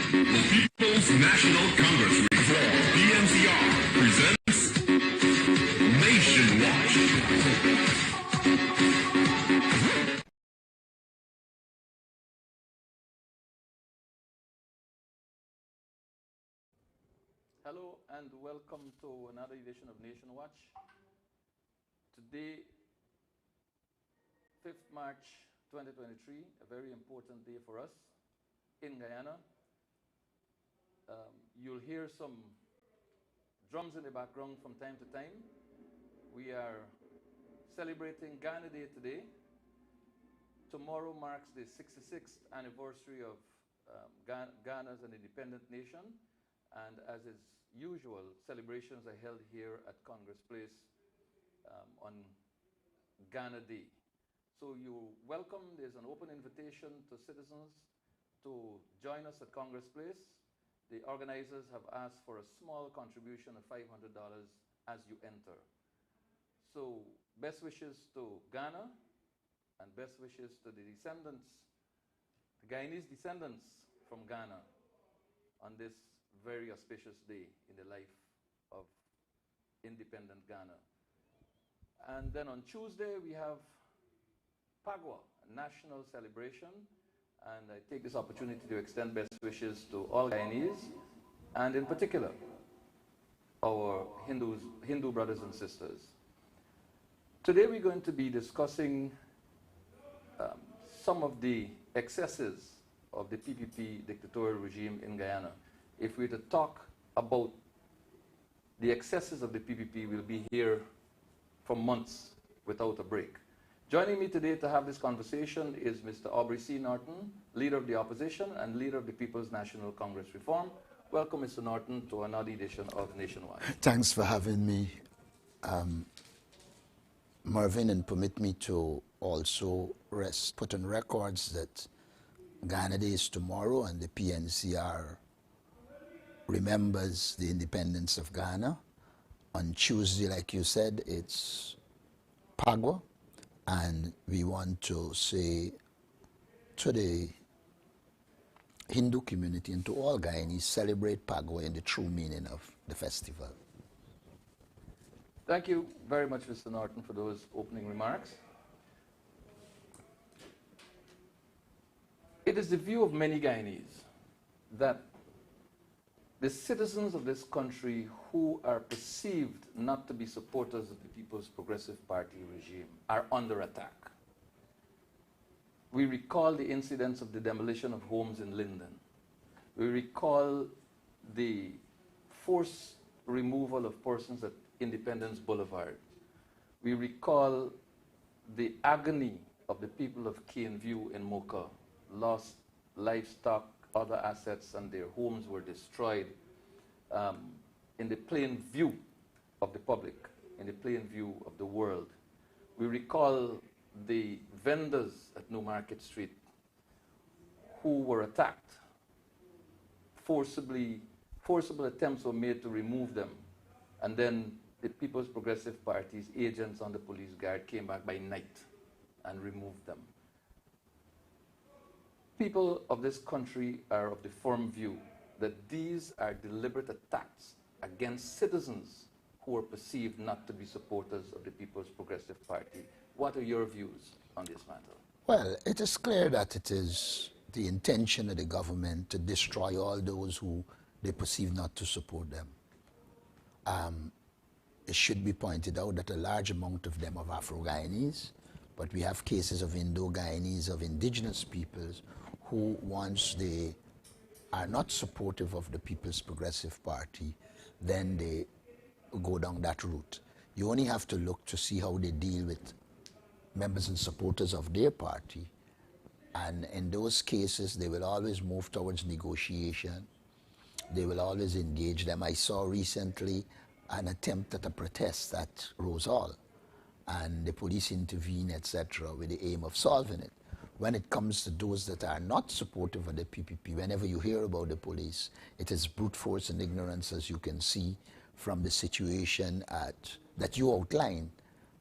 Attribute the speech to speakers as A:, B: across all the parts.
A: People's National Congress Reform, PNCR, presents Nation Watch.
B: Hello and welcome to another edition of Nation Watch. Today, 5th March 2023, a very important day for us in Guyana. You'll hear some drums in the background from time to time. We are celebrating Ghana Day today. Tomorrow marks the 66th anniversary of Ghana as an independent nation. And as is usual, celebrations are held here at Congress Place on Ghana Day. So you're welcome. There's an open invitation to citizens to join us at Congress Place. The organizers have asked for a small contribution of $500 as you enter. So best wishes to Ghana and best wishes to the descendants, the Guyanese descendants from Ghana on this very auspicious day in the life of independent Ghana. And then on Tuesday, we have Pagwa, a national celebration. And I take this opportunity to extend best wishes to all Guyanese, and in particular, our Hindu brothers and sisters. Today we're going to be discussing some of the excesses of the PPP dictatorial regime in Guyana. If we're to talk about the excesses of the PPP, we'll be here for months without a break. Joining me today to have this conversation is Mr. Aubrey C. Norton, leader of the opposition and leader of the People's National Congress Reform. Welcome, Mr. Norton, to another edition of Nationwide.
C: Thanks for having me, Marvin, and permit me to also put on records that Ghana Day is tomorrow and the PNCR remembers the independence of Ghana. On Tuesday, like you said, it's Pagwa. And we want to say to the Hindu community and to all Guyanese, celebrate Pagwa in the true meaning of the festival.
B: Thank you very much, Mr. Norton, for those opening remarks. It is the view of many Guyanese that the citizens of this country who are perceived not to be supporters of the People's Progressive Party regime are under attack. We recall the incidents of the demolition of homes in Linden. We recall the forced removal of persons at Independence Boulevard. We recall the agony of the people of View in Mocha, lost livestock, other assets, and their homes were destroyed in the plain view of the public, in the plain view of the world. We recall the vendors at New Market Street who were attacked. Forcible attempts were made to remove them, and then the People's Progressive Party's agents on the police guard came back by night and removed them. People of this country are of the firm view that these are deliberate attacks against citizens who are perceived not to be supporters of the People's Progressive Party. What are your views on this matter?
C: Well, it is clear that it is the intention of the government to destroy all those who they perceive not to support them. It should be pointed out that a large amount of them are Afro-Guyanese, but we have cases of Indo-Guyanese, of indigenous peoples, who once they are not supportive of the People's Progressive Party, then they go down that route. You only have to look to see how they deal with members and supporters of their party. And in those cases, they will always move towards negotiation. They will always engage them. I saw recently an attempt at a protest at Rose Hall, and the police intervened, etc., with the aim of solving it. When it comes to those that are not supportive of the PPP, whenever you hear about the police, it is brute force and ignorance, as you can see from the situation that you outlined,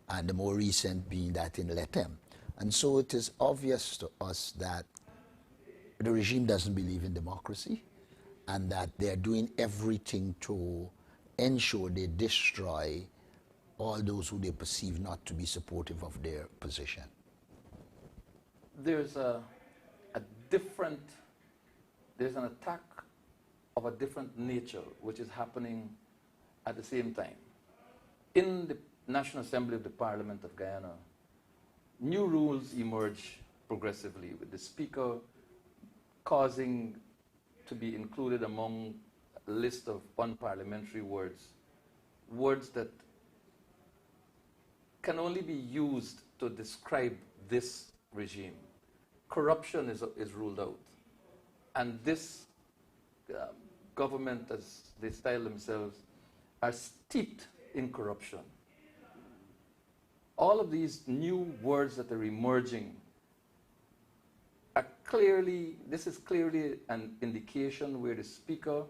C: and the more recent being that in Letem. And so it is obvious to us that the regime doesn't believe in democracy, and that they're doing everything to ensure they destroy all those who they perceive not to be supportive of their position.
B: There's there's an attack of a different nature which is happening at the same time. In the National Assembly of the Parliament of Guyana, new rules emerge progressively, with the Speaker causing to be included among a list of unparliamentary words, words that can only be used to describe this regime. Corruption is ruled out. And this government, as they style themselves, are steeped in corruption. All of these new words that are emerging are this is clearly an indication where the Speaker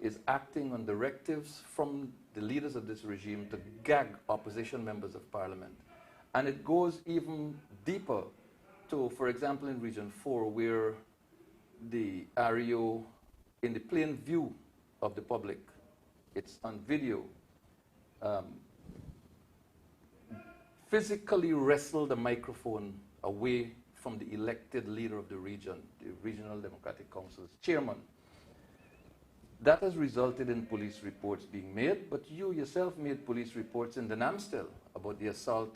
B: is acting on directives from the leaders of this regime to gag opposition members of Parliament. And it goes even deeper to, for example, in Region 4, where the REO, in the plain view of the public, it's on video, physically wrestled the microphone away from the elected leader of the region, the Regional Democratic Council's chairman. That has resulted in police reports being made, but you yourself made police reports in the Namstel about the assault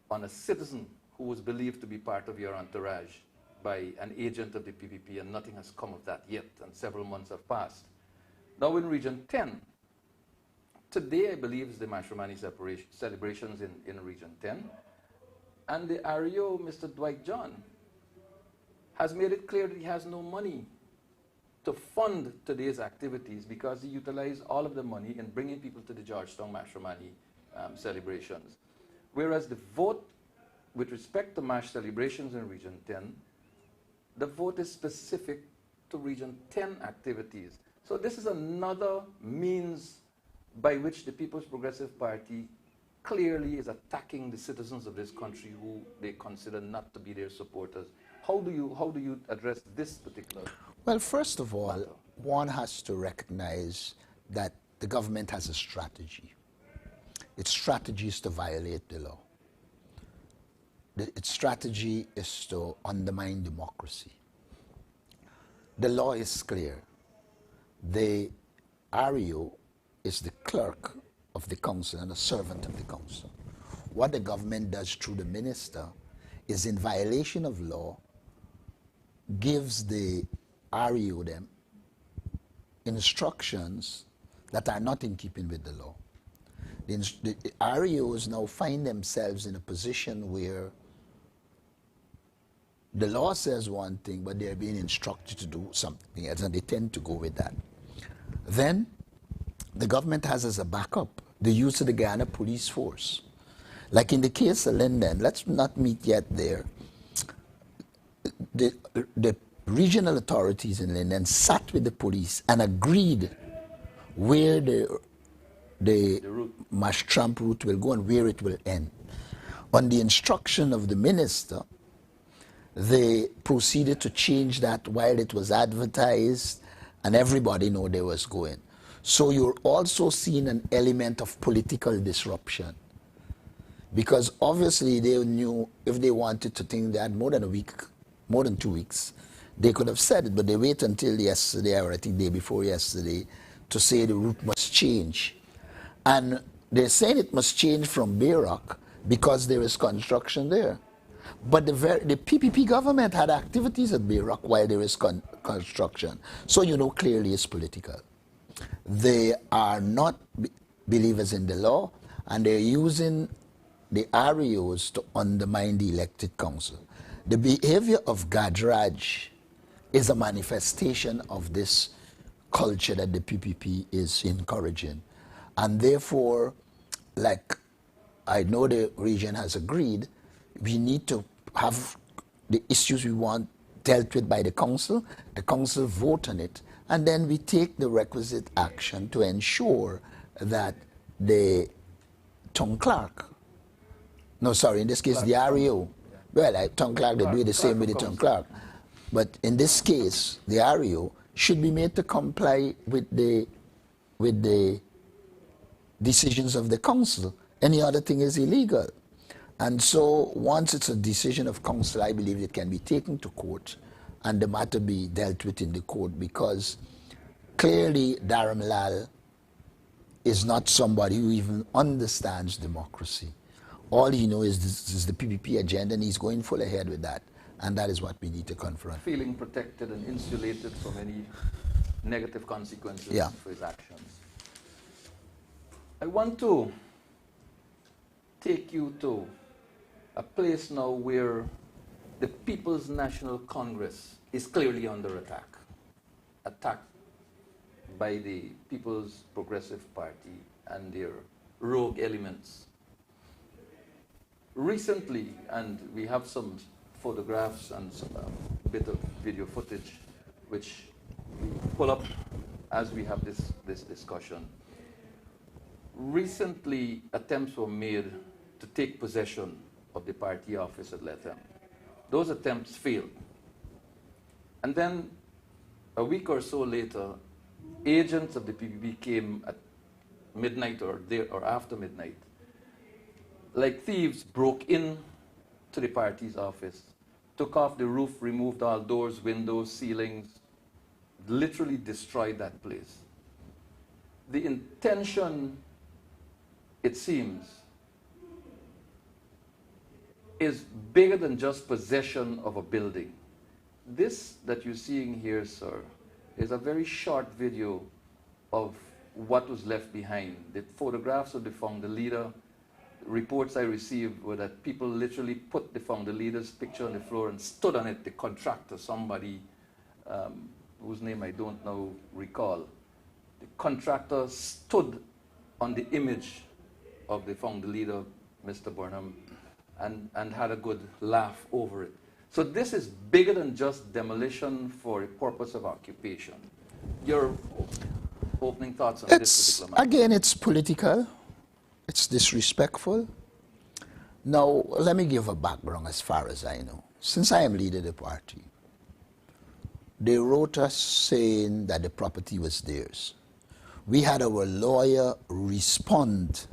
B: on a citizen who was believed to be part of your entourage by an agent of the PPP, and nothing has come of that yet, and several months have passed. Now in Region 10, today I believe is the Mashramani celebrations in Region 10, and the REO, Mr. Dwight John, has made it clear that he has no money to fund today's activities because he utilized all of the money in bringing people to the Georgetown Mashramani celebrations. Whereas the vote with respect to MASH celebrations in Region 10, the vote is specific to Region 10 activities. So this is another means by which the People's Progressive Party clearly is attacking the citizens of this country who they consider not to be their supporters. How do you address this particular?
C: Well, first of all, one has to recognize that the government has a strategy. Its strategy is to violate the law. Its strategy is to undermine democracy. The law is clear. The REO is the clerk of the council and a servant of the council. What the government does through the minister is, in violation of law, gives the REO them instructions that are not in keeping with the law. The REOs now find themselves in a position where the law says one thing, but they're being instructed to do something else, and they tend to go with that. Then the government has as a backup the use of the Guyana police force. Like in the case of Linden, let's not meet yet there. The regional authorities in Linden sat with the police and agreed where the Mash Trump route will go and where it will end. On the instruction of the minister, they proceeded to change that while it was advertised and everybody knew they was going. So you're also seeing an element of political disruption, because obviously they knew if they wanted to think they had more than a week, more than 2 weeks, they could have said it, but they wait until yesterday, or I think day before yesterday, to say the route must change. And they're saying it must change from Bayrock because there is construction there. But the PPP government had activities at Bayrock while there is construction. So you know clearly it's political. They are not believers in the law, and they're using the REOs to undermine the elected council. The behavior of Gadraj is a manifestation of this culture that the PPP is encouraging. And therefore, like I know the region has agreed, we need to have the issues we want dealt with by the council vote on it, and then we take the requisite action to ensure that the town clerk, no sorry, in this case the REO, well, town clerk, they do the same with the town clerk, but in this case, the REO should be made to comply with the decisions of the council. Any other thing is illegal. And so once it's a decision of council, I believe it can be taken to court and the matter be dealt with in the court, because clearly Dharam Lal is not somebody who even understands democracy. All he knows is this is the PPP agenda, and he's going full ahead with that. And that is what we need to confront.
B: Feeling protected and insulated from any negative consequences for his actions. I want to take you to a place now where the People's National Congress is clearly under attack. Attacked by the People's Progressive Party and their rogue elements. Recently, and we have some photographs and some bit of video footage which we pull up as we have this discussion. Recently, attempts were made to take possession of the party office at Lethem. Those attempts failed. And then, a week or so later, agents of the PPP came at midnight or after midnight. Like thieves, broke in to the party's office, took off the roof, removed all doors, windows, ceilings, literally destroyed that place. The intention, it seems, is bigger than just possession of a building. This that you're seeing here, sir, is a very short video of what was left behind. The photographs of the founder leader, reports I received were that people literally put the founder leader's picture on the floor and stood on it. The contractor, somebody whose name I don't now recall, the contractor stood on the image of the founder leader, Mr. Burnham, and had a good laugh over it. So this is bigger than just demolition for a purpose of occupation. Your opening thoughts on this particular matter?
C: Again, it's political. It's disrespectful. Now, let me give a background as far as I know. Since I am leader of the party, they wrote us saying that the property was theirs. We had our lawyer respond,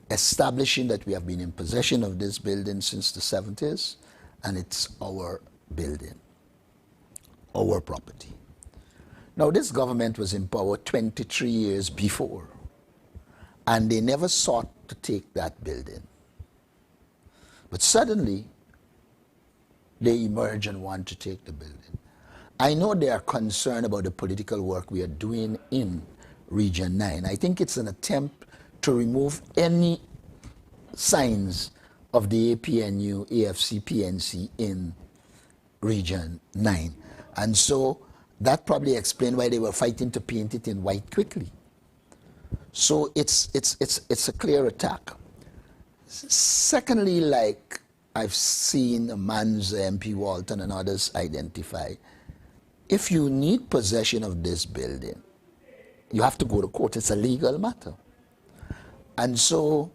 C: establishing that we have been in possession of this building since the 70s, and it's our building, our property. Now, this government was in power 23 years before, and they never sought to take that building. But suddenly, they emerge and want to take the building. I know they are concerned about the political work we are doing in Region 9. I think it's an attempt to remove any signs of the APNU, AFC, PNC in Region 9. And so that probably explained why they were fighting to paint it in white quickly. So it's a clear attack. Secondly, like I've seen Man's MP Walton and others identify, if you need possession of this building, you have to go to court. It's a legal matter. And so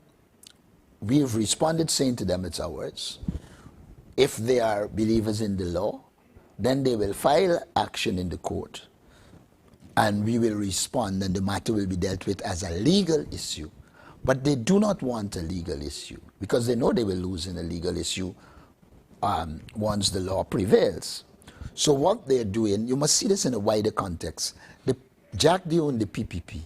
C: we've responded saying to them it's ours. If they are believers in the law, then they will file action in the court and we will respond and the matter will be dealt with as a legal issue. But they do not want a legal issue because they know they will lose in a legal issue once the law prevails. So what they're doing, you must see this in a wider context. The Jack Dio and the PPP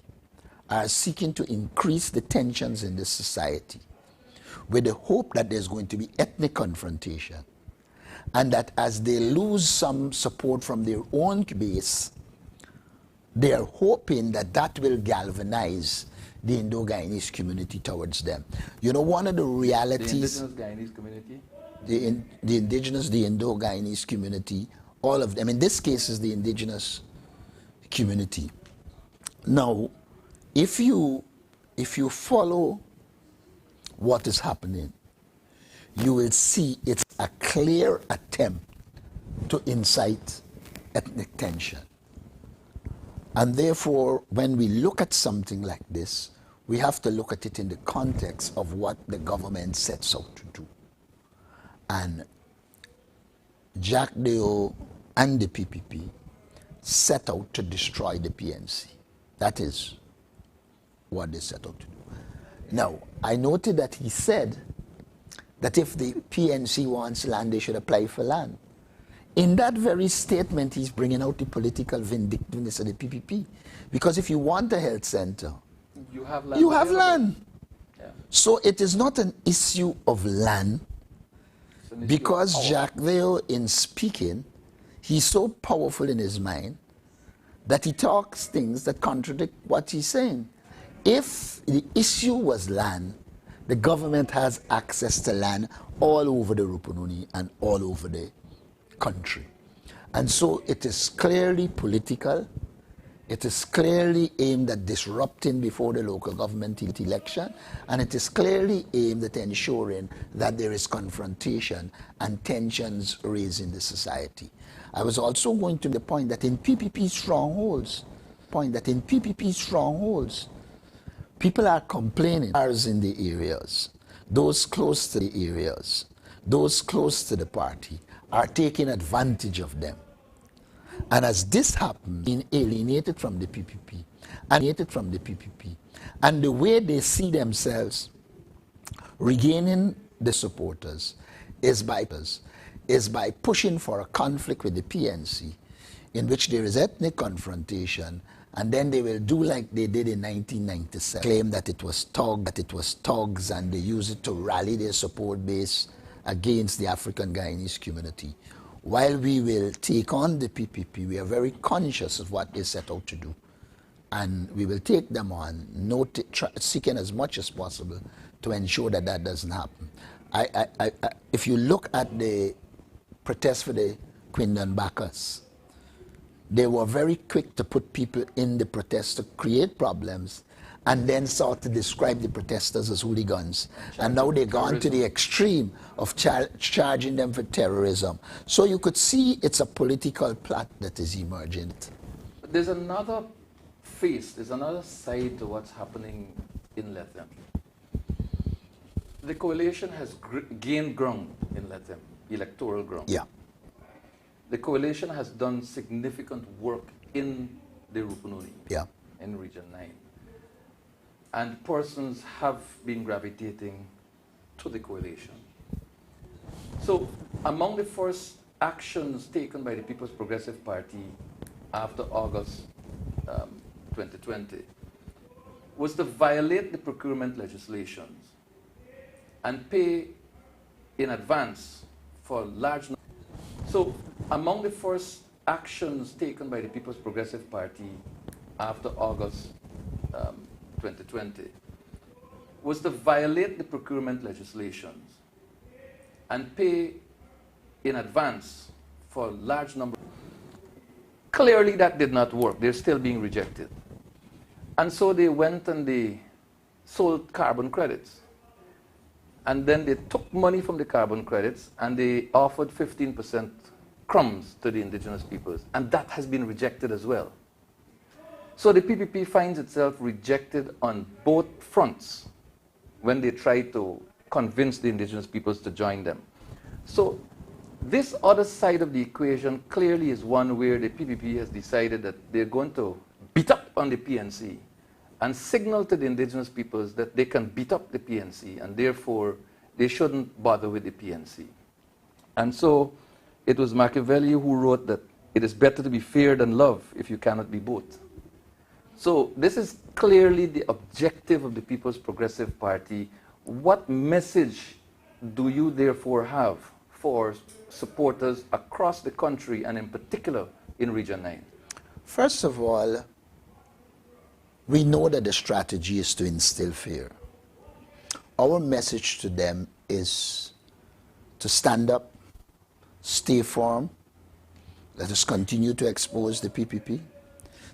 C: are seeking to increase the tensions in this society with the hope that there's going to be ethnic confrontation and that as they lose some support from their own base, they are hoping that that will galvanize the Indo-Guyanese community towards them. You know, one of the realities...
B: The indigenous Guyanese community?
C: The indigenous, the Indo-Guyanese community, all of them. In this case, is the indigenous community. Now, if you follow what is happening, you will see it's a clear attempt to incite ethnic tension. And therefore, when we look at something like this, we have to look at it in the context of what the government sets out to do. And Jack Deo and the PPP set out to destroy the PNC. That is what they set out to do. Now, I noted that he said that if the PNC wants land, they should apply for land. In that very statement, he's bringing out the political vindictiveness of the PPP. Because if you want a health center,
B: you have land.
C: You have land.
B: Yeah.
C: So it is not an issue of land, because Jacques Theo, in speaking, he's so powerful in his mind that he talks things that contradict what he's saying. If the issue was land, the government has access to land all over the Rupununi and all over the country. And so it is clearly political. It is clearly aimed at disrupting before the local government election, and it is clearly aimed at ensuring that there is confrontation and tensions raised in the society. I was also going to the point that in PPP strongholds, people are complaining in the areas, those close to the areas, those close to the party are taking advantage of them. And as this happens, being alienated from the PPP, and the way they see themselves regaining the supporters is by pushing for a conflict with the PNC, in which there is ethnic confrontation, and then they will do like they did in 1997, claim that it was thugs, and they use it to rally their support base against the African Guyanese community. While we will take on the PPP, we are very conscious of what they set out to do. And we will take them on, seeking as much as possible to ensure that that doesn't happen. If you look at the protest for the Quindon Bacchus, they were very quick to put people in the protest to create problems, and then sought to describe the protesters as hooligans. And now they've gone to the extreme of charging them for terrorism. So you could see it's a political plot that is emerging.
B: But there's another face, there's another side to what's happening in Lethem. The coalition has gained ground in Lethem, electoral ground.
C: Yeah.
B: The coalition has done significant work in the Rupununi, in Region 9. And persons have been gravitating to the coalition. So among the first actions taken by the People's Progressive Party after August 2020 was to violate the procurement legislations and pay in advance for large numbers. So among the first actions taken by the People's Progressive Party after August 2020 was to violate the procurement legislations and pay in advance for large numbers. Clearly that did not work. They're still being rejected. And so they went and they sold carbon credits. And then they took money from the carbon credits and they offered 15% crumbs to the indigenous peoples. And that has been rejected as well. So the PPP finds itself rejected on both fronts when they try to convince the indigenous peoples to join them. So this other side of the equation clearly is one where the PPP has decided that they're going to beat up on the PNC and signal to the indigenous peoples that they can beat up the PNC and therefore they shouldn't bother with the PNC. And so it was Machiavelli who wrote that it is better to be feared than loved if you cannot be both. So this is clearly the objective of the People's Progressive Party. What message do you therefore have for supporters across the country and in particular in Region 9?
C: First of all, we know that the strategy is to instill fear. Our message to them is to stand up, stay firm, let us continue to expose the PPP.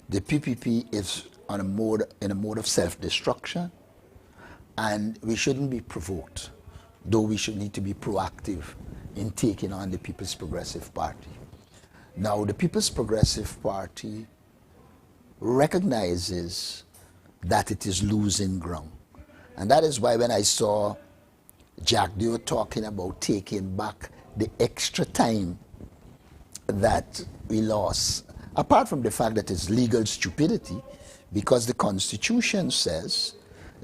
C: The PPP is in a mode of self-destruction, and we shouldn't be provoked, though we should need to be proactive in taking on the People's Progressive Party. Now, the People's Progressive Party recognizes that it is losing ground. And that is why when I saw Jacques Theo talking about taking back the extra time that we lost apart from the fact that it's legal stupidity, because the Constitution says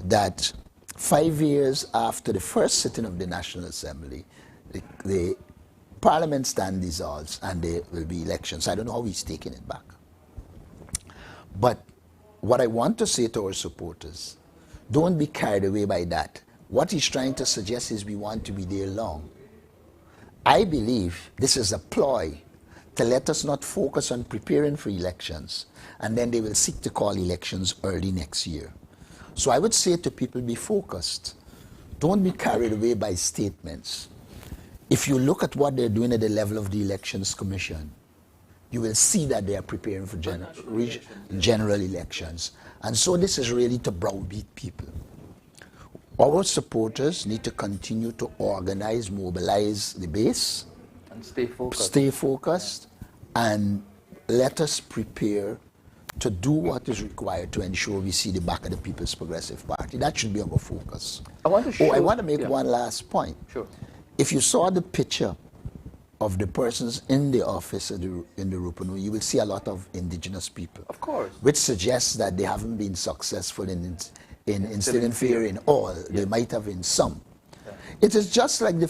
C: that 5 years after the first sitting of the National Assembly, the Parliament stand dissolves and there will be elections. I don't know how he's taking it back. But what I want to say to our supporters, don't be carried away by that. What he's trying to suggest is we want to be there long. I believe this is a ploy to let us not focus on preparing for elections, and then they will seek to call elections early next year. So I would say to people, be focused. Don't be carried away by statements. If you look at what they're doing at the level of the Elections Commission, you will see that they are preparing for general elections. And so this is really to browbeat people. Our supporters need to continue to organize, mobilize the base.
B: And stay focused.
C: Stay focused, and let us prepare to do what is required to ensure we see the back of the People's Progressive Party. That should be our focus.
B: I want to
C: make one last point.
B: Sure.
C: If you saw the picture of the persons in the office in the Rupununi, you will see a lot of indigenous people.
B: Of course.
C: Which suggests that they haven't been successful in instilling fear in all. Yeah. They might have in some. Yeah. It is just like the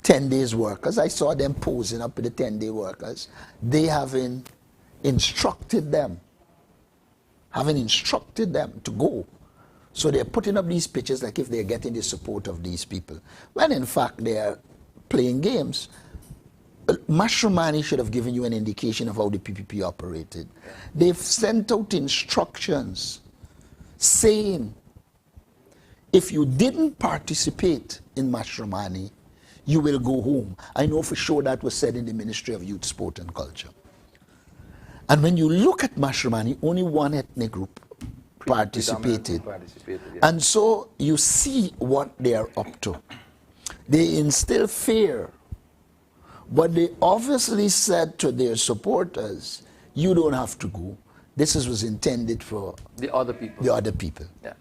C: 10 days workers. I saw them posing up with the 10-day workers. They having instructed them to go. So they're putting up these pictures like if they're getting the support of these people, when in fact they are playing games. Mashromani should have given you an indication of how the PPP operated. They've sent out instructions saying, if you didn't participate in Mashromani, you will go home. I know for sure that was said in the Ministry of Youth, Sport and Culture. And when you look at Mashromani, only one ethnic group participated. Yeah. And so you see what they are up to. They instill fear, but they obviously said to their supporters, you don't have to go. This was intended for
B: the other people.
C: The other people.
B: Yeah.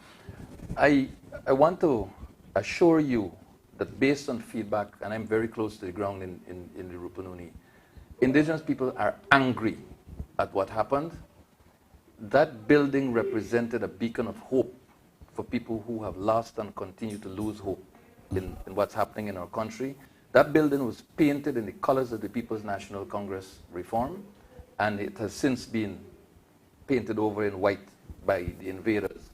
B: I want to assure you that based on feedback, and I'm very close to the ground in the Rupununi, indigenous people are angry at what happened. That building represented a beacon of hope for people who have lost and continue to lose hope in what's happening in our country. That building was painted in the colors of the People's National Congress reform, and it has since been painted over in white by the invaders.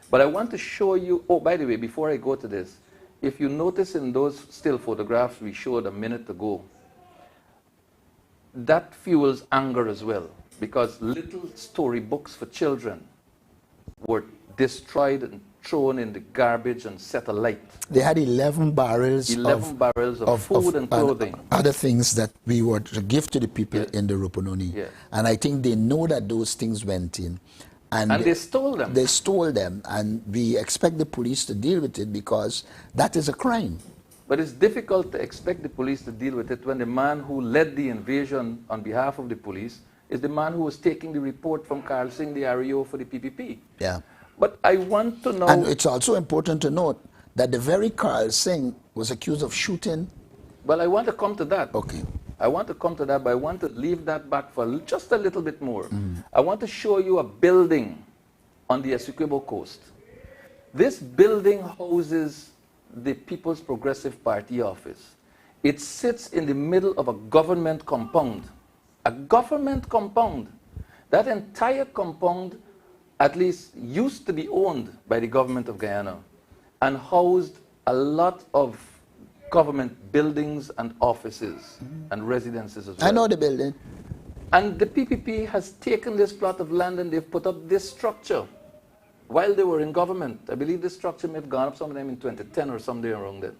B: But I want to show you, oh, by the way, before I go to this, if you notice in those still photographs we showed a minute ago, that fuels anger as well, because little storybooks for children were destroyed and thrown in the garbage and set alight.
C: They had 11 barrels
B: of food and clothing.
C: Other things that we were to give to the people in the Rupununi. Yeah. And I think they know that those things went in. And
B: they stole them.
C: They stole them, and we expect the police to deal with it because that is a crime.
B: But it's difficult to expect the police to deal with it when the man who led the invasion on behalf of the police is the man who was taking the report from Carl Singh, the REO for the PPP.
C: Yeah.
B: But I want to know...
C: And it's also important to note that the very Carl Singh was accused of shooting...
B: Well, I want to come to that.
C: Okay.
B: I want to come to that, but I want to leave that back for just a little bit more. I want to show you a building on the Essequibo coast. This building houses the People's Progressive Party office. It sits in the middle of a government compound. A government compound. That entire compound at least used to be owned by the government of Guyana and housed a lot of government buildings and offices and residences as well.
C: I know the building.
B: And the PPP has taken this plot of land and they've put up this structure while they were in government. I believe this structure may have gone up sometime in 2010 or somewhere around then.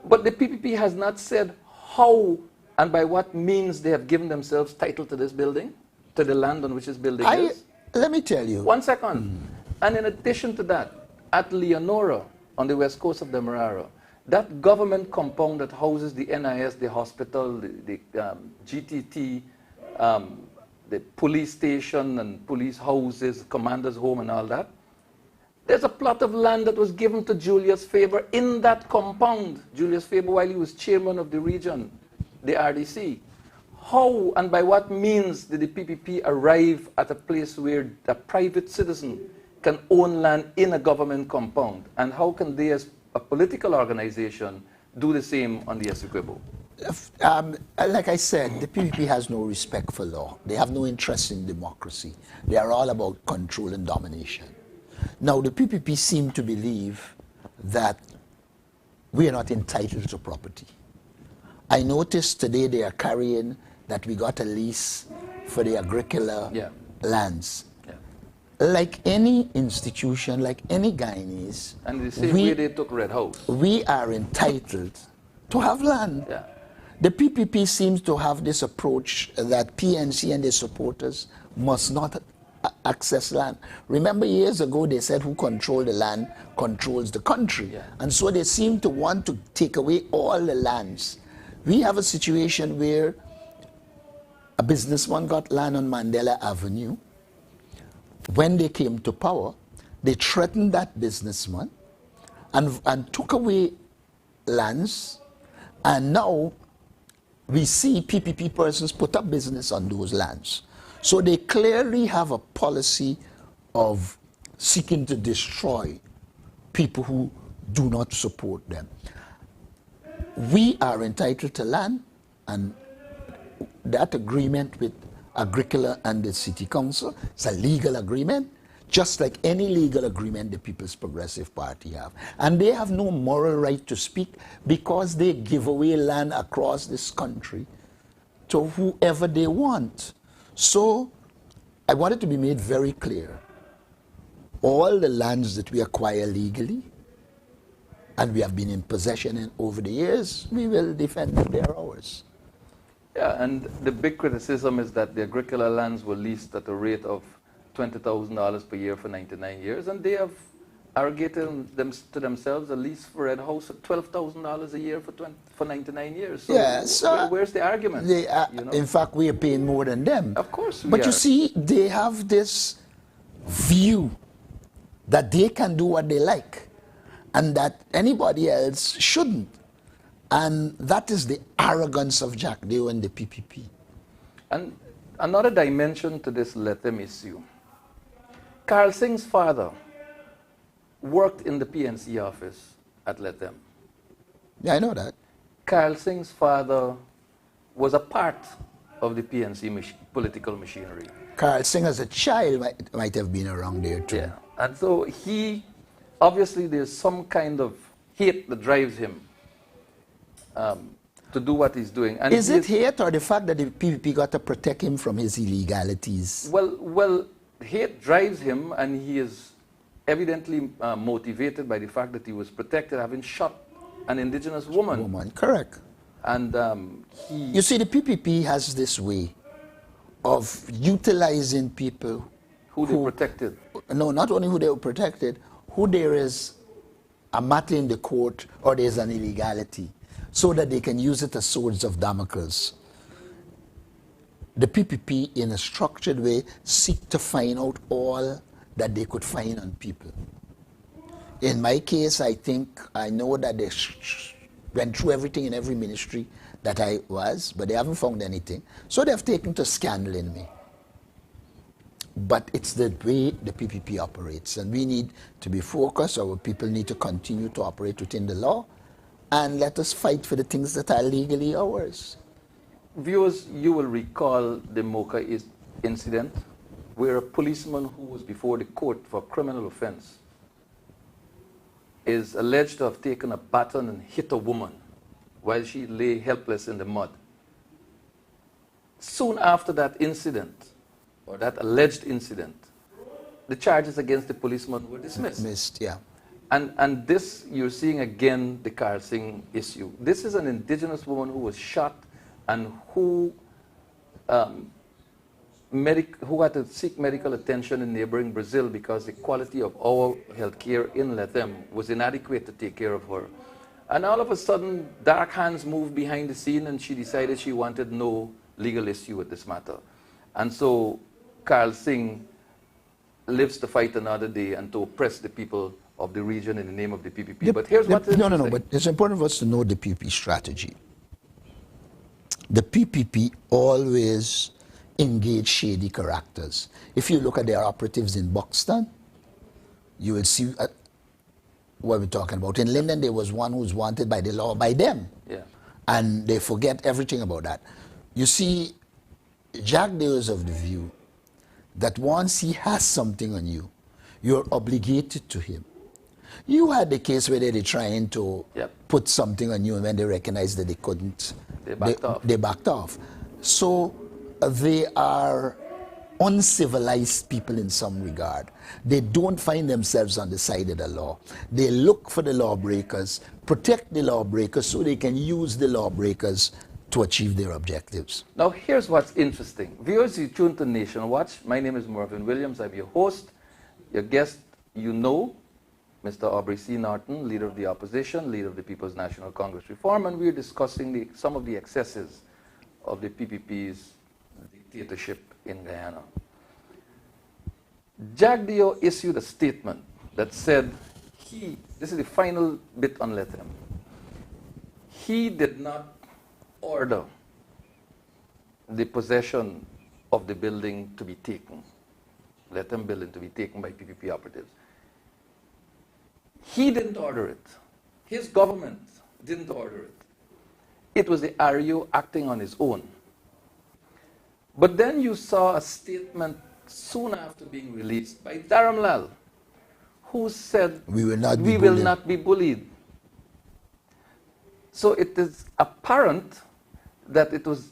B: But the PPP has not said how and by what means they have given themselves title to this building, to the land on which this building is.
C: Let me tell you.
B: 1 second. And in addition to that, at Leonora, on the west coast of Demerara, that government compound that houses the NIS, the hospital, the GTT, the police station and police houses, commander's home and all that, There's a plot of land that was given to Julius Faber in that compound. Julius Faber, while he was chairman of the region, the RDC. How and by what means did the PPP arrive at a place where a private citizen can own land in a government compound? And how can they, as a political organization, do the same on the Essequibo?
C: Like I said, the PPP has no respect for law. They have no interest in democracy. They are all about control and domination. Now, the PPP seem to believe that we are not entitled to property. I noticed today they are carrying that we got a lease for the agricultural lands. Yeah. Like any institution, like any Guyanese,
B: and the same way they took Red House,
C: we are entitled to have land.
B: Yeah.
C: The PPP seems to have this approach that PNC and their supporters must not access land. Remember years ago they said who controls the land controls the country. Yeah. And so they seem to want to take away all the lands. We have a situation where a businessman got land on Mandela Avenue. When they came to power, they threatened that businessman and took away lands, and now we see PPP persons put up business on those lands. So they clearly have a policy of seeking to destroy people who do not support them. We are entitled to land, and that agreement with Agricola and the City Council is a legal agreement, just like any legal agreement the People's Progressive Party have. And they have no moral right to speak because they give away land across this country to whoever they want. So I want it to be made very clear. All the lands that we acquire legally and we have been in possession in over the years, we will defend them. They are ours.
B: Yeah, and the big criticism is that the Agricola lands were leased at a rate of $20,000 per year for 99 years, and they have arrogated to themselves a lease for Red House at $12,000 a year for 99 years. So,
C: yeah, so
B: where's the argument?
C: They in fact, we are paying more than them.
B: Of course we
C: But
B: are.
C: you see, they have this view that they can do what they like and that anybody else shouldn't. And that is the arrogance of Jack Deo and the PPP.
B: And another dimension to this Lethem issue. Carl Singh's father worked in the PNC office at Lethem.
C: Yeah, I know that.
B: Carl Singh's father was a part of the PNC political machinery.
C: Carl Singh as a child might have been around there too.
B: Yeah, and so obviously there's some kind of hate that drives him to do what he's doing. And
C: is it hate or the fact that the PPP got to protect him from his illegalities?
B: Well, hate drives him, and he is evidently motivated by the fact that he was protected, having shot an indigenous woman.
C: Correct.
B: And
C: you see, the PPP has this way of utilizing people
B: who they protected.
C: No, not only who they were protected, who there is a matter in the court or there's an illegality, so that they can use it as swords of Damocles. The PPP, in a structured way, seek to find out all that they could find on people. In my case, I think I know that they went through everything in every ministry that I was, but they haven't found anything. So they've taken to scandling me. But it's the way the PPP operates, and we need to be focused. Our people need to continue to operate within the law, and let us fight for the things that are legally ours.
B: Viewers, you will recall the Mocha incident, where a policeman who was before the court for a criminal offense is alleged to have taken a baton and hit a woman while she lay helpless in the mud. Soon after that incident, or that alleged incident, the charges against the policeman were dismissed.
C: Yeah.
B: And this, you're seeing again the Carl Singh issue. This is an indigenous woman who was shot and who had to seek medical attention in neighboring Brazil because the quality of our health care in Lethem was inadequate to take care of her. And all of a sudden, dark hands moved behind the scene, and she decided she wanted no legal issue with this matter. And so Carl Singh lives to fight another day and to oppress the people of the region in the name of the PPP. But here's what's interesting.
C: No, but it's important for us to know the PPP strategy. The PPP always engage shady characters. If you look at their operatives in Buxton, you will see what we're talking about. In Linden, there was one who's wanted by the law by them.
B: Yeah.
C: And they forget everything about that. You see, Jack Dale is of the view that once he has something on you, you're obligated to him. You had the case where they're trying to put something on you, and when they recognized that they couldn't, they backed off. So they are uncivilized people in some regard. They don't find themselves on the side of the law. They look for the lawbreakers, protect the lawbreakers so they can use the lawbreakers to achieve their objectives.
B: Now here's what's interesting. Viewers, you tune to Nation Watch. My name is Marvin Williams. I'm your host. Your guest, you know, Mr. Aubrey C. Norton, leader of the opposition, leader of the People's National Congress Reform, and we're discussing some of the excesses of the PPP's dictatorship in Guyana. Jack Dio issued a statement that said this is the final bit on Let Him. He did not order the possession of the building to be taken, Let Him building to be taken by PPP operatives. He didn't order it. His government didn't order it. It was the RU acting on his own. But then you saw a statement soon after being released by Dharamlal, who said, we will not be bullied. So it is apparent that it was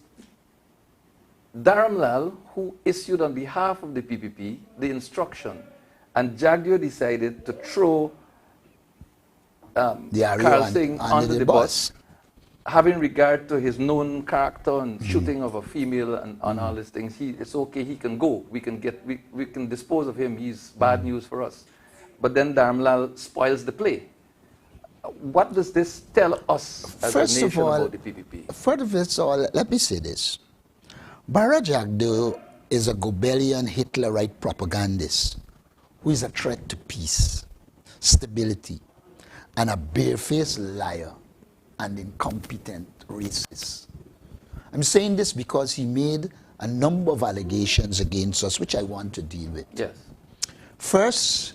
B: Dharamlal who issued on behalf of the PPP the instruction, and Jagdeo decided to throw Carl Singh under the bus, having regard to his known character and shooting of a female and on all these things. It's okay, he can go. We can dispose of him. He's bad news for us. But then Dharamlal spoils the play. What does this tell us as a nation about the PPP?
C: First of all, let me say this. Bara Jagdeo is a Goebbelian Hitlerite propagandist who is a threat to peace, stability, and a barefaced liar and incompetent racist. I'm saying this because he made a number of allegations against us, which I want to deal with.
B: Yes.
C: First,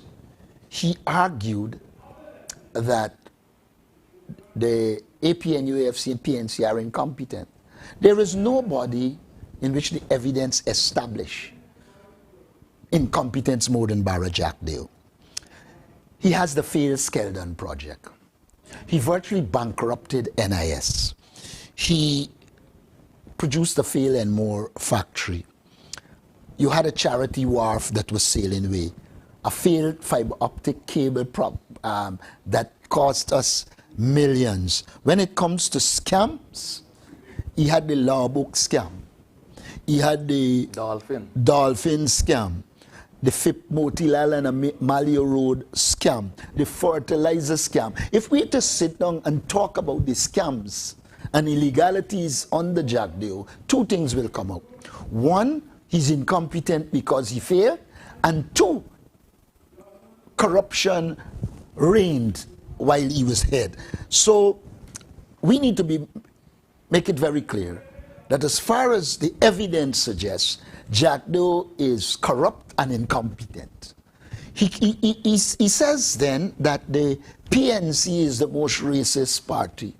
C: he argued that the APNUAFC and PNC are incompetent. There is nobody in which the evidence establish incompetence more than Bara Jagdeo. He has the failed Skeldon project. He virtually bankrupted NIS. He produced a failed and more factory. You had a charity wharf that was sailing away. A failed fiber optic cable that cost us millions. When it comes to scams, he had the law book scam. He had the Dolphin scam. The FIP Motilal and Malio Road scam, the fertilizer scam. If we had to sit down and talk about the scams and illegalities on the Jagdeo, two things will come out. One, he's incompetent because he failed, and two, corruption reigned while he was head. So we need to make it very clear that as far as the evidence suggests, Jagdeo is corrupt and incompetent. He says then that the PNC is the most racist party.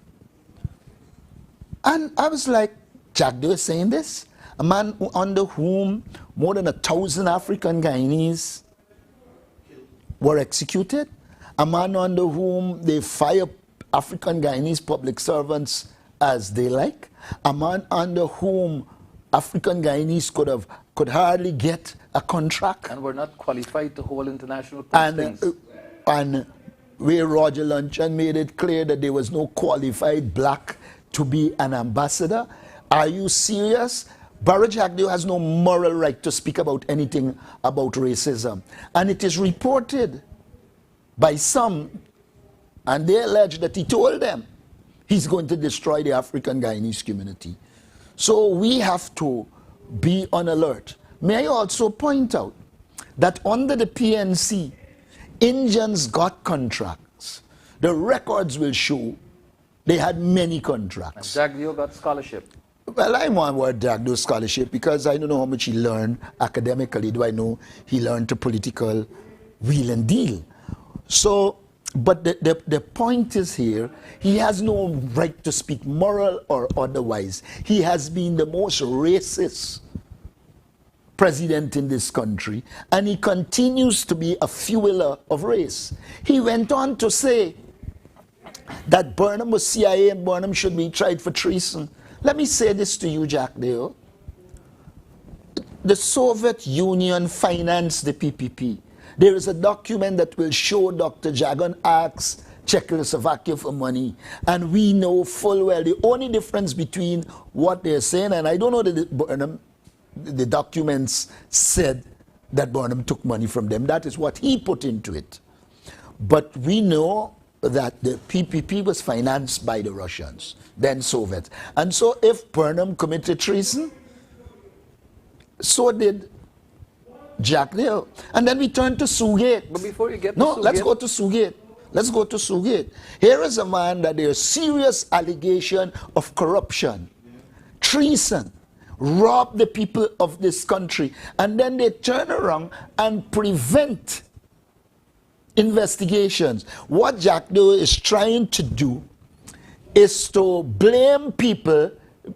C: And I was like, Jagdeo is saying this? A man under whom more than 1,000 African Guyanese were executed? A man under whom they fire African Guyanese public servants as they like? A man under whom African Guyanese could hardly get a contract.
B: And were not qualified to hold international postings.
C: And where Roger Luncheon made it clear that there was no qualified black to be an ambassador. Are you serious? Bara Jagdeo has no moral right to speak about anything about racism. And it is reported by some, and they allege that he told them he's going to destroy the African Guyanese community. So we have to be on alert. May I also point out that under the PNC, Indians got contracts. The records will show they had many contracts.
B: And Jagdeo got scholarship.
C: Well, I'm on word Jagdeo scholarship because I don't know how much he learned academically. Do I know he learned a political wheel and deal? So, but the point is here, he has no right to speak moral or otherwise. He has been the most racist president in this country, and he continues to be a fueler of race. He went on to say that Burnham was CIA and Burnham should be tried for treason. Let me say this to you, Jagdeo. The Soviet Union financed the PPP. There is a document that will show Dr. Jagan asked Czechoslovakia for money, and we know full well the only difference between what they're saying, and I don't know that Burnham, the documents said that Burnham took money from them. That is what he put into it. But we know that the PPP was financed by the Russians, then Soviets. And so if Burnham committed treason, so did Jagdeo. And then we turn to Sugate.
B: But before you get to
C: Sugate, let's go to Sugate. Here is a man that there's serious allegation of corruption, treason, rob the people of this country, and then they turn around and prevent investigations. What Jagdeo is trying to do is to blame people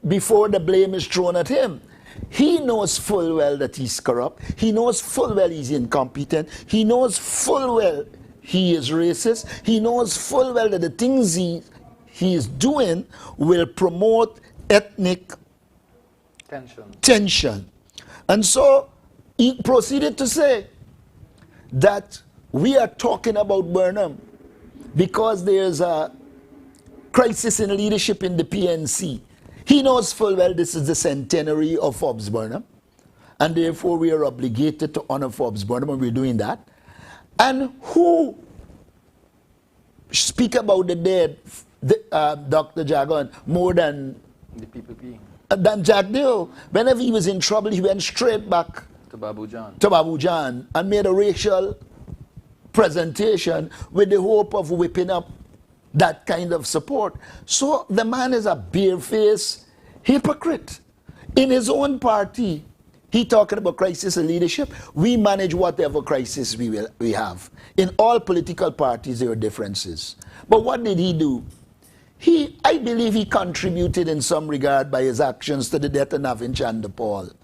C: before the blame is thrown at him. He knows full well that he's corrupt. He knows full well he's incompetent. He knows full well he is racist. He knows full well that the things he is doing will promote ethnic tension. And so he proceeded to say that we are talking about Burnham because there's a crisis in leadership in the PNC. He knows full well this is the centenary of Forbes Burnham, and therefore we are obligated to honor Forbes Burnham, and we're doing that. And who speak about the dead, Dr. Jagan, more than
B: the PPP?
C: Than Jagdeo. Whenever he was in trouble, he went straight back
B: to Babu
C: John and made a racial presentation with the hope of whipping up that kind of support. So the man is a barefaced hypocrite. In his own party, he talking about crisis of leadership. We manage whatever crisis we have. In all political parties, there are differences. But what did he do? I believe he contributed in some regard by his actions to the death of Navin Chandapal.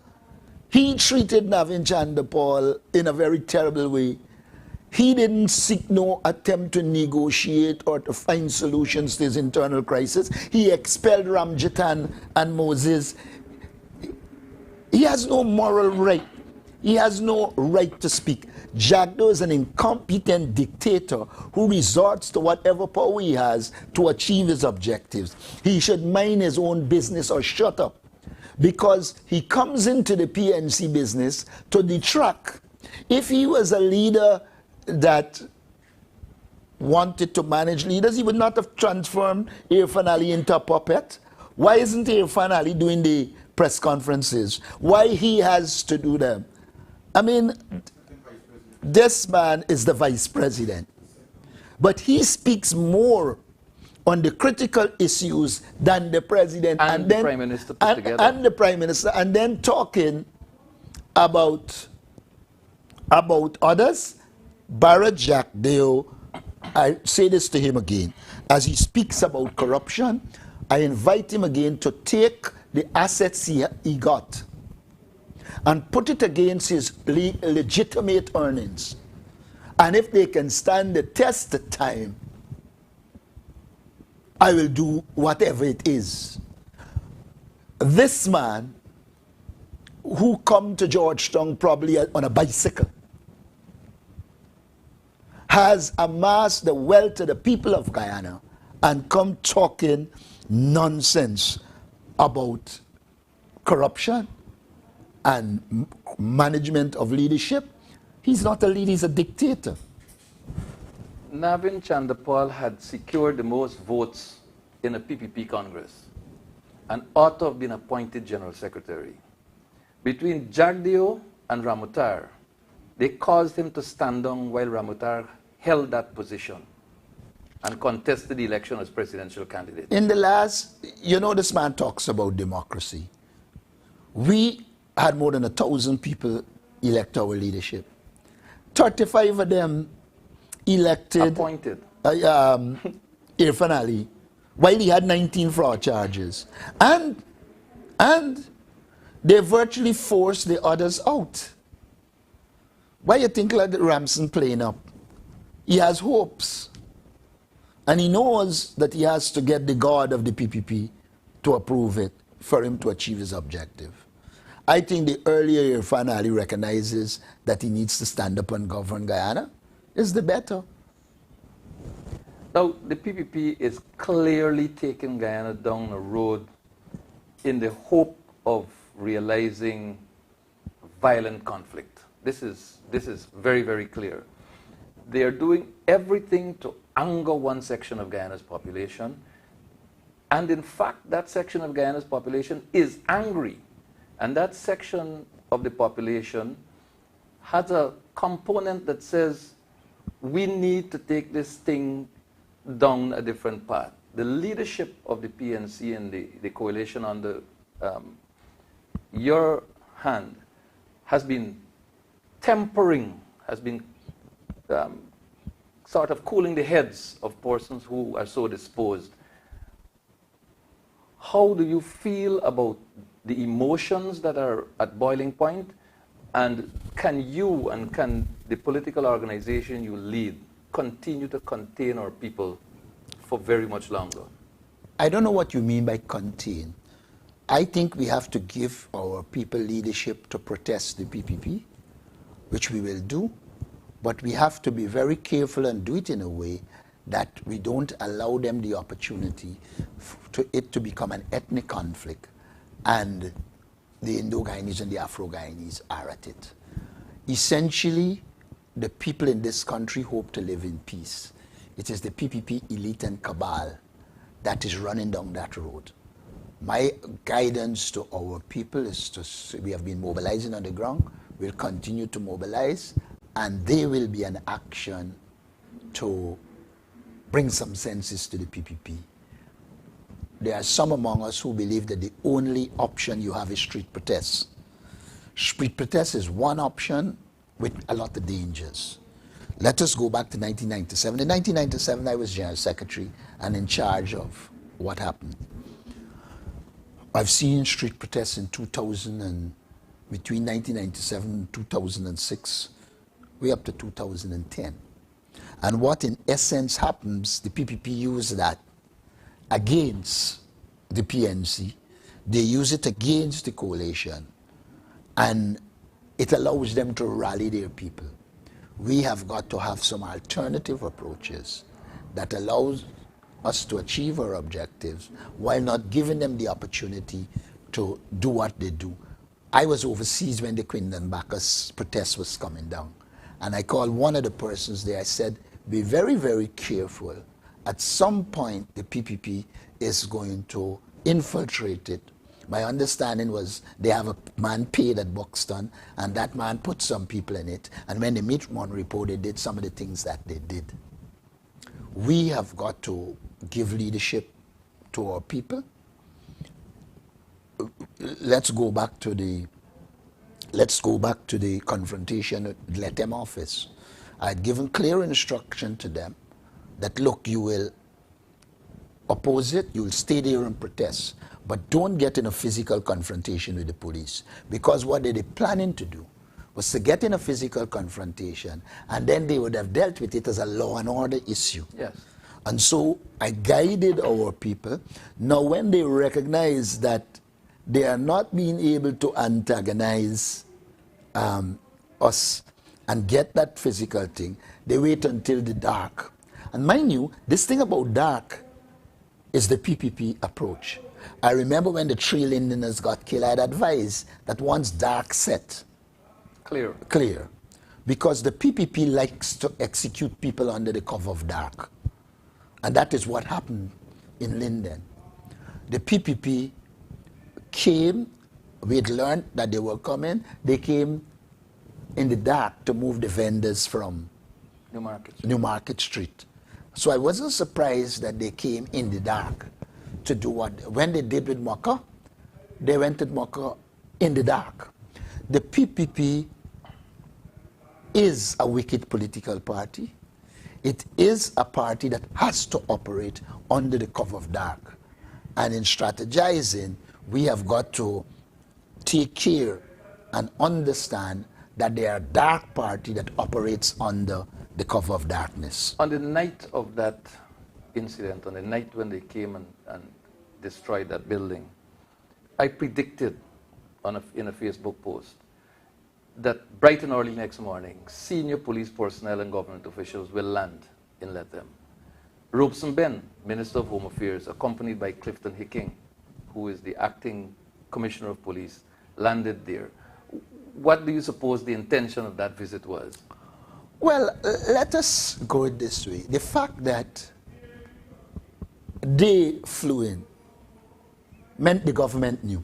C: He treated Navin Chandapal in a very terrible way. He didn't seek no attempt to negotiate or to find solutions to his internal crisis. He expelled Ramjatan and Moses. He has no moral right. He has no right to speak. Jagdeo is an incompetent dictator who resorts to whatever power he has to achieve his objectives. He should mind his own business or shut up, because he comes into the PNC business to detract. If he was a leader that wanted to manage leaders, he would not have transformed Irfan Ali into a puppet. Why isn't Irfan Ali doing the press conferences? Why he has to do them? I mean, this man is the vice president, but he speaks more on the critical issues than the president
B: and the prime minister put together.
C: And the prime minister, and then talking about others. Barrett Jagdeo, I say this to him again, as he speaks about corruption, I invite him again to take the assets he got and put it against his legitimate earnings. And if they can stand the test of time, I will do whatever it is. This man, who come to Georgetown probably on a bicycle, has amassed the wealth of the people of Guyana and come talking nonsense about corruption and management of leadership. He's not a leader, he's a dictator.
B: Navin Chandapal had secured the most votes in a PPP Congress and ought to have been appointed General Secretary. Between Jagdeo and Ramutar, They caused him to stand down while Ramutar held that position and contested the election as presidential candidate.
C: In the last, you know, this man talks about democracy. We had more than 1,000 people elect our leadership. 35 of them elected
B: Appointed.
C: Irfan Ali, while he had 19 fraud charges. And they virtually forced the others out. Why you think like Ramson playing up? He has hopes. And he knows that he has to get the God of the PPP to approve it for him to achieve his objective. I think the earlier Irfan Ali recognizes that he needs to stand up and govern Guyana, is the better.
B: Now, the PPP is clearly taking Guyana down a road in the hope of realizing violent conflict. This is very, very clear. They are doing everything to anger one section of Guyana's population. And in fact, that section of Guyana's population is angry. And that section of the population has a component that says, we need to take this thing down a different path. The leadership of the PNC and the coalition under your hand has been tempering, has been sort of cooling the heads of persons who are so disposed. How do you feel about the emotions that are at boiling point? And can you and can the political organization you lead continue to contain our people for very much longer?
C: I don't know what you mean by contain. I think we have to give our people leadership to protest the PPP, which we will do, but we have to be very careful and do it in a way that we don't allow them the opportunity to it to become an ethnic conflict, and the Indo-Guyanese and the Afro-Guyanese are at it. Essentially, the people in this country hope to live in peace. It is the PPP elite and cabal that is running down that road. My guidance to our people is to, we have been mobilizing on the ground, we'll continue to mobilize, and there will be an action to bring some senses to the PPP. There are some among us who believe that the only option you have is street protests. Street protests is one option with a lot of dangers. Let us go back to 1997. In 1997, I was General Secretary and in charge of what happened. I've seen street protests in 2000 and between 1997 and 2006, way up to 2010. And what in essence happens, the PPP use that against the PNC, they use it against the coalition, and it allows them to rally their people. We have got to have some alternative approaches that allows us to achieve our objectives while not giving them the opportunity to do what they do. I was overseas when the Quindon Bacchus protest was coming down, and I called one of the persons there. I said, be very, very careful. At some point, the PPP is going to infiltrate it. My understanding was they have a man paid at Buxton, and that man put some people in it. And when they meet one report, they did some of the things that they did. We have got to give leadership to our people. Let's go back to the confrontation at Letem office. I had given clear instruction to them that, look, you will oppose it, you will stay there and protest, but don't get in a physical confrontation with the police. Because what they were planning to do was to get in a physical confrontation, and then they would have dealt with it as a law and order issue.
B: Yes.
C: And so I guided our people. Now, when they recognize that they are not being able to antagonize us and get that physical thing, they wait until the dark. And mind you, this thing about dark is the PPP approach. I remember when the 3 Londoners got killed, I had advised that once dark set, clear. Because the PPP likes to execute people under the cover of dark. And that is what happened in Linden. The PPP came, we had learned that they were coming, they came in the dark to move the vendors from New Market Street. So I wasn't surprised that they came in the dark to do what, when they did with Mocha, they went with Mocha in the dark. The PPP is a wicked political party. It is a party that has to operate under the cover of dark. And in strategizing, we have got to take care and understand that they are a dark party that operates under the cover of darkness.
B: On the night of that incident, on the night when they came and destroyed that building, I predicted in a Facebook post that bright and early next morning, senior police personnel and government officials will land in Lethem. Robeson Ben, Minister of Home Affairs, accompanied by Clifton Hicking, who is the acting Commissioner of Police, landed there. What do you suppose the intention of that visit was?
C: Well, let us go this way. The fact that they flew in meant the government knew.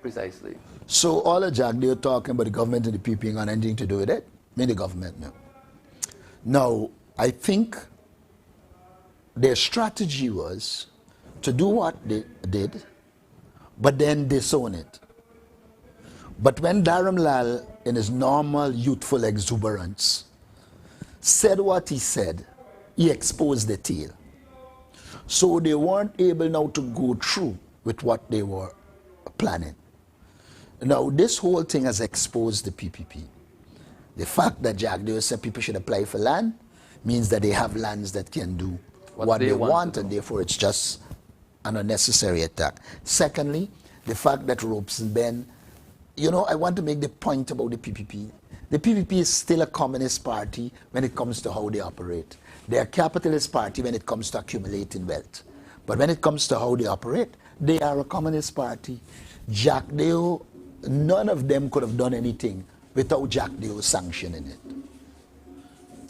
B: Precisely.
C: So all the Jack they were talking about the government and the people ain't got anything to do with it, mean the government knew. Now, I think their strategy was to do what they did, but then disown it. But when Dharam Lal, in his normal youthful exuberance, said what he said, he exposed the tail. So they weren't able now to go through with what they were planning. Now, this whole thing has exposed the PPP. The fact that Jack Dewey said people should apply for land means that they have lands that can do what they want, and therefore it's just an unnecessary attack. Secondly, the fact that Robeson Ben, you know, I want to make the point about the PPP. The PPP is still a communist party when it comes to how they operate. They are a capitalist party when it comes to accumulating wealth. But when it comes to how they operate, they are a communist party. Jack Deo, none of them could have done anything without Jack Deo sanctioning it.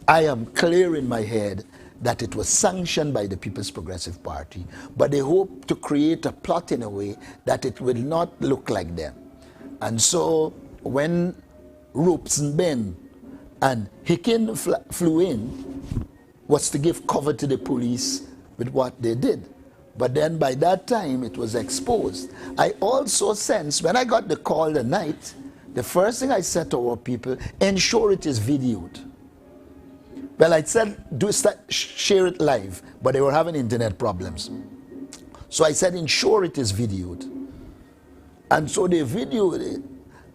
C: I am clear in my head that it was sanctioned by the People's Progressive Party, but they hope to create a plot in a way that it will not look like them. And so when Robeson Ben and Hickin flew in, was to give cover to the police with what they did. But then by that time, it was exposed. I also sense, when I got the call the night, the first thing I said to our people, ensure it is videoed. Well, I said, share it live, but they were having internet problems. So I said, ensure it is videoed. And so they videoed it,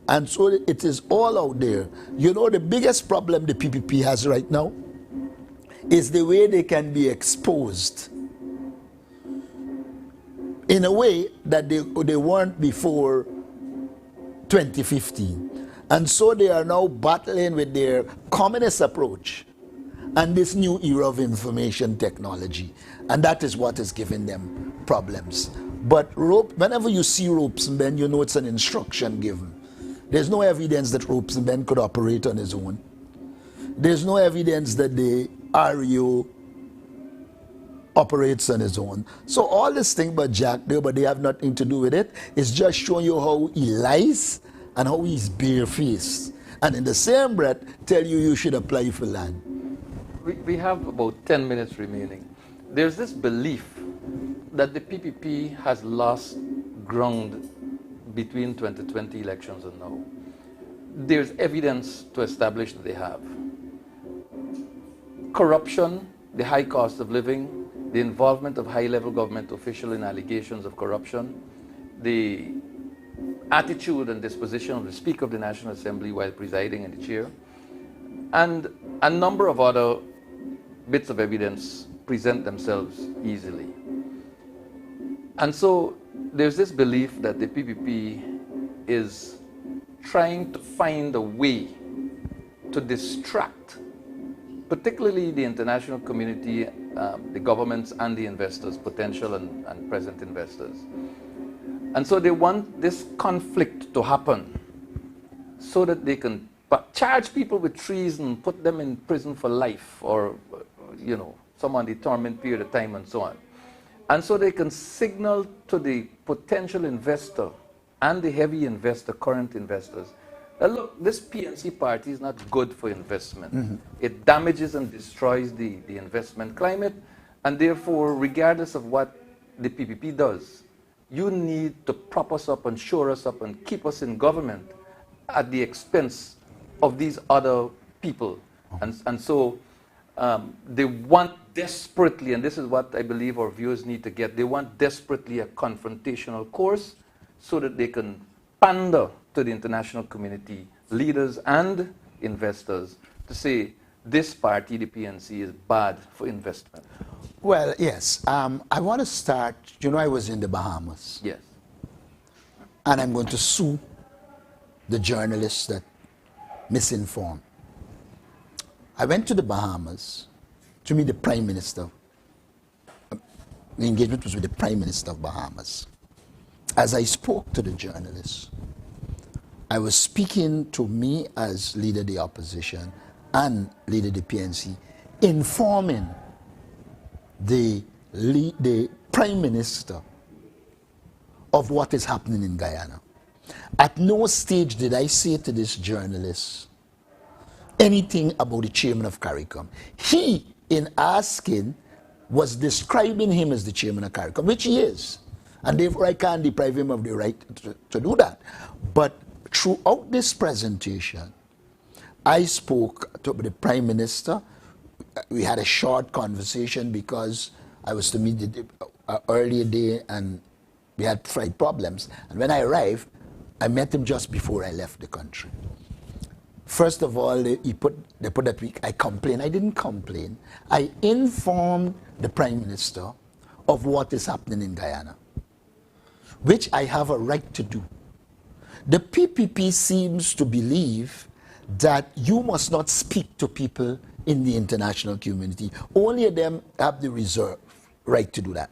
C: and so it is all out there. You know, the biggest problem the PPP has right now is the way they can be exposed in a way that they weren't before 2015. And so they are now battling with their communist approach and this new era of information technology. And that is what is giving them problems. But whenever you see Robeson Ben, you know it's an instruction given. There's no evidence that Robeson Ben could operate on his own. There's no evidence that the REO operates on his own. So all this thing about Jack there, but they have nothing to do with it. It's just showing you how he lies and how he's barefaced. And in the same breath, tell you you should apply for land.
B: We have about 10 minutes remaining. There's this belief that the PPP has lost ground between 2020 elections and now. There's evidence to establish that they have. Corruption, the high cost of living, the involvement of high-level government officials in allegations of corruption, the attitude and disposition of the Speaker of the National Assembly while presiding in the chair, and a number of other bits of evidence present themselves easily. And so there's this belief that the PPP is trying to find a way to distract particularly the international community, the governments and the investors, potential and present investors. And so they want this conflict to happen so that they can charge people with treason, put them in prison for life, or, you know, some undetermined period of time and so on. And so they can signal to the potential investor and the heavy investor, current investors, Look, this PNC party is not good for investment. It damages and destroys the investment climate, and therefore, regardless of what the PPP does, you need to prop us up and shore us up and keep us in government at the expense of these other people. And so they want desperately, and this is what I believe our viewers need to get, they want desperately a confrontational course so that they can pander to the international community, leaders and investors, to say this party, the PNC, is bad for investment.
C: Well, yes. I want to start, you know, I was in the Bahamas.
B: Yes.
C: And I'm going to sue the journalists that misinformed. I went to the Bahamas to meet the Prime Minister. The engagement was with the Prime Minister of Bahamas. As I spoke to the journalists, I was speaking to me as leader of the opposition and leader of the PNC, informing the Prime Minister of what is happening in Guyana. At no stage did I say to this journalist anything about the chairman of CARICOM. He, in asking, was describing him as the chairman of CARICOM, which he is. And therefore I can't deprive him of the right to do that. But throughout this presentation, I spoke to the Prime Minister. We had a short conversation because I was to meet the earlier day and we had flight problems. And when I arrived, I met him just before I left the country. First of all, they put that week, I complained. I didn't complain. I informed the Prime Minister of what is happening in Guyana, which I have a right to do. The PPP seems to believe that you must not speak to people in the international community. Only of them have the reserve right to do that.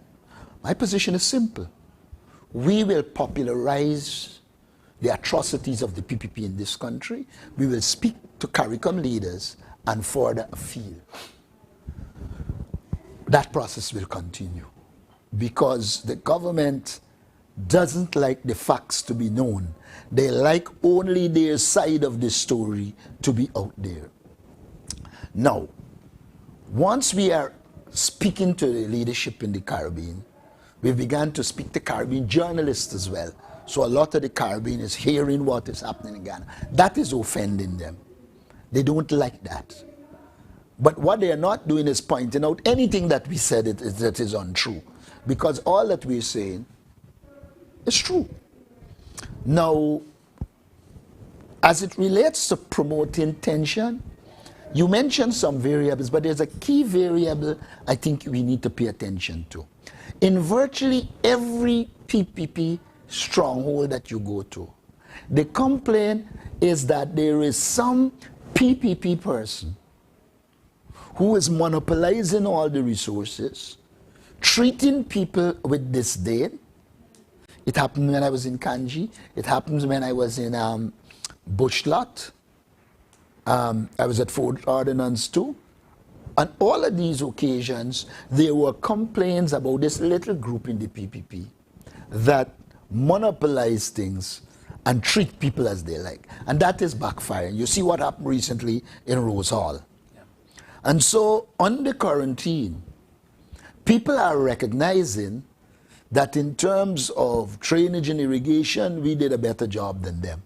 C: My position is simple. We will popularize the atrocities of the PPP in this country. We will speak to CARICOM leaders and further afield. That process will continue because the government doesn't like the facts to be known. They like only their side of the story to be out there. Now, once we are speaking to the leadership in the Caribbean, we began to speak to Caribbean journalists as well. So a lot of the Caribbean is hearing what is happening in Ghana. That is offending them. They don't like that. But what they are not doing is pointing out anything that we said that is untrue. Because all that we're saying is true. Now, as it relates to promoting tension, you mentioned some variables, but there's a key variable I think we need to pay attention to. In virtually every PPP stronghold that you go to, the complaint is that there is some PPP person who is monopolizing all the resources, treating people with disdain. It happened when I was in Kanji. It happens when I was in Bushlot. I was at Fort Ordnance too. On all of these occasions, there were complaints about this little group in the PPP that monopolize things and treat people as they like. And that is backfiring. You see what happened recently in Rose Hall. Yeah. And so, on the quarantine, people are recognizing that in terms of drainage and irrigation, we did a better job than them.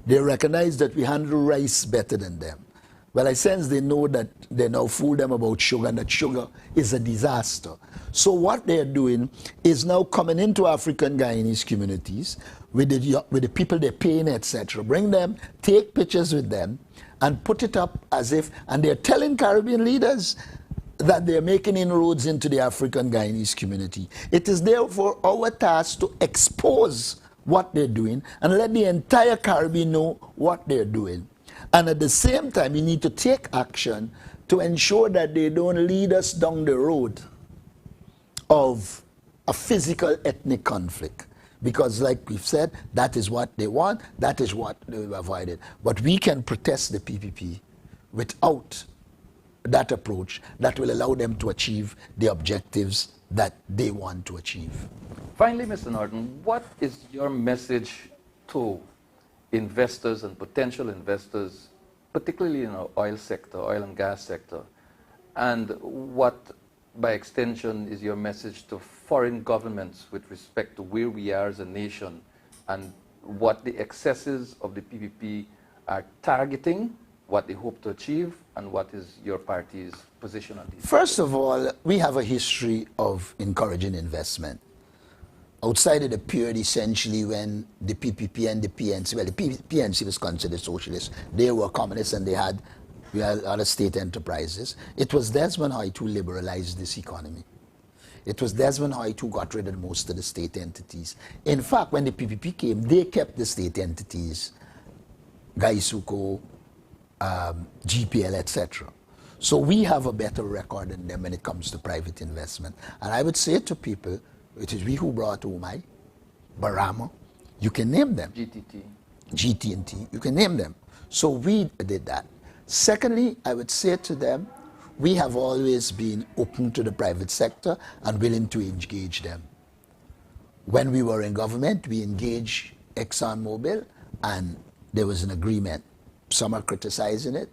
C: They recognize that we handle rice better than them. Well, I sense they know that they now fool them about sugar, and that sugar is a disaster. So what they're doing is now coming into African Guyanese communities with the people they're paying, etc. Bring them, take pictures with them, and put it up as if, and they're telling Caribbean leaders that they're making inroads into the African Guyanese community. It is therefore our task to expose what they're doing and let the entire Caribbean know what they're doing. And at the same time, we need to take action to ensure that they don't lead us down the road of a physical ethnic conflict. Because like we've said, that is what they want, that is what they've avoided. But we can protest the PPP without that approach that will allow them to achieve the objectives that they want to achieve.
B: Finally, Mr. Norton, what is your message to investors and potential investors, particularly in our oil sector, oil and gas sector? And what, by extension, is your message to foreign governments with respect to where we are as a nation and what the excesses of the PPP are targeting, what they hope to achieve, and what is your party's position on these?
C: First of all, we have a history of encouraging investment. Outside of the period essentially when the PPP and the PNC, well, the PNC was considered socialist, they were communists and we had other state enterprises. It was Desmond Hoyt who liberalized this economy. It was Desmond Hoyt who got rid of most of the state entities. In fact, when the PPP came, they kept the state entities, Gaisuko, GPL, etc. So we have a better record than them when it comes to private investment. And I would say to people, it is we who brought Omai, Barama, you can name them. GT&T, you can name them. So we did that. Secondly, I would say to them, we have always been open to the private sector and willing to engage them. When we were in government, we engaged ExxonMobil and there was an agreement. Some are criticizing it.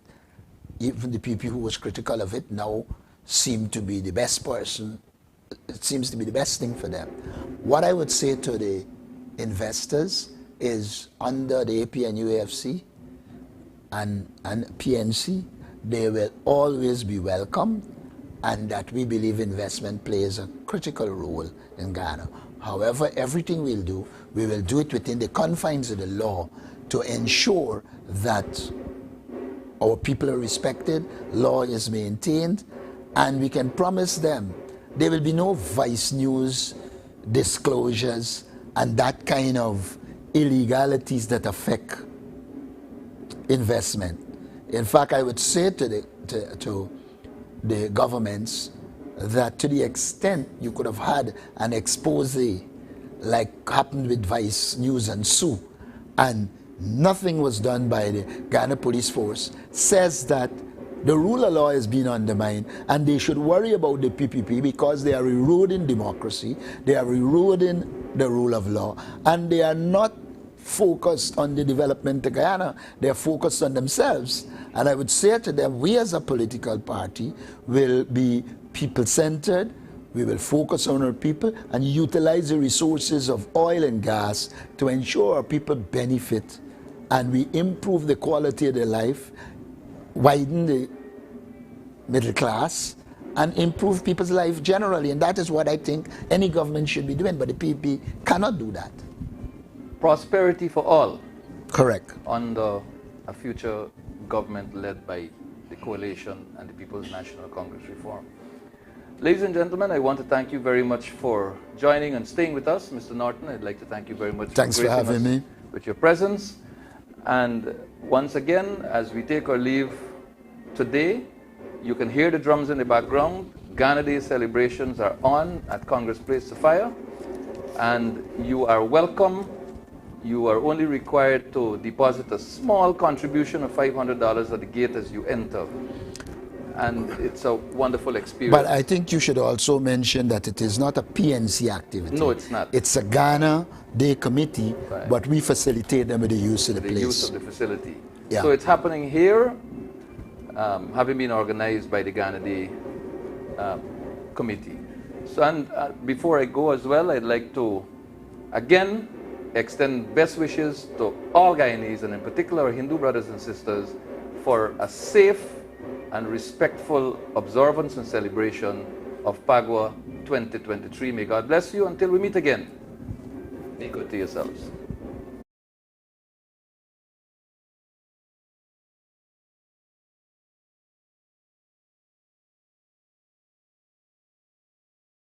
C: Even the people who was critical of it now seem to be the best person. It seems to be the best thing for them. What I would say to the investors is under the APNUAFC and PNC, they will always be welcome, and that we believe investment plays a critical role in Ghana. However, everything we'll do, we will do it within the confines of the law to ensure that our people are respected, law is maintained, and we can promise them there will be no vice news, disclosures, and that kind of illegalities that affect investment. In fact, I would say to the governments that to the extent you could have had an expose like happened with Vice News and Sue, and nothing was done by the Ghana Police Force, says that the rule of law is being undermined and they should worry about the PPP because they are eroding democracy, they are eroding the rule of law, and they are not focused on the development of Guyana, they are focused on themselves. And I would say to them, we as a political party will be people-centered, we will focus on our people and utilize the resources of oil and gas to ensure our people benefit and we improve the quality of their life, widen the middle class, and improve people's life generally. And that is what I think any government should be doing, but the PPP cannot do that.
B: Prosperity for all.
C: Correct.
B: Under a future government led by the coalition and the People's National Congress Reform. Ladies and gentlemen, I want to thank you very much for joining and staying with us. Mr. Norton, I'd like to thank you very much
C: for having me
B: with your presence. And once again, as we take our leave today, you can hear the drums in the background. Ghana Day celebrations are on at Congress Place, Sophia, and you are welcome. You are only required to deposit a small contribution of $500 at the gate as you enter. And it's a wonderful experience.
C: But I think you should also mention that it is not a PNC activity.
B: No, it's not.
C: It's a Ghana Day committee, right, but we facilitate them with the use of the place.
B: The use of the facility.
C: Yeah.
B: So it's happening here, having been organized by the Ghana Day committee. So, and before I go as well, I'd like to, again, extend best wishes to all Guyanese, and in particular our Hindu brothers and sisters, for a safe and respectful observance and celebration of Pagua 2023. May God bless you until we meet again. Be good to yourselves.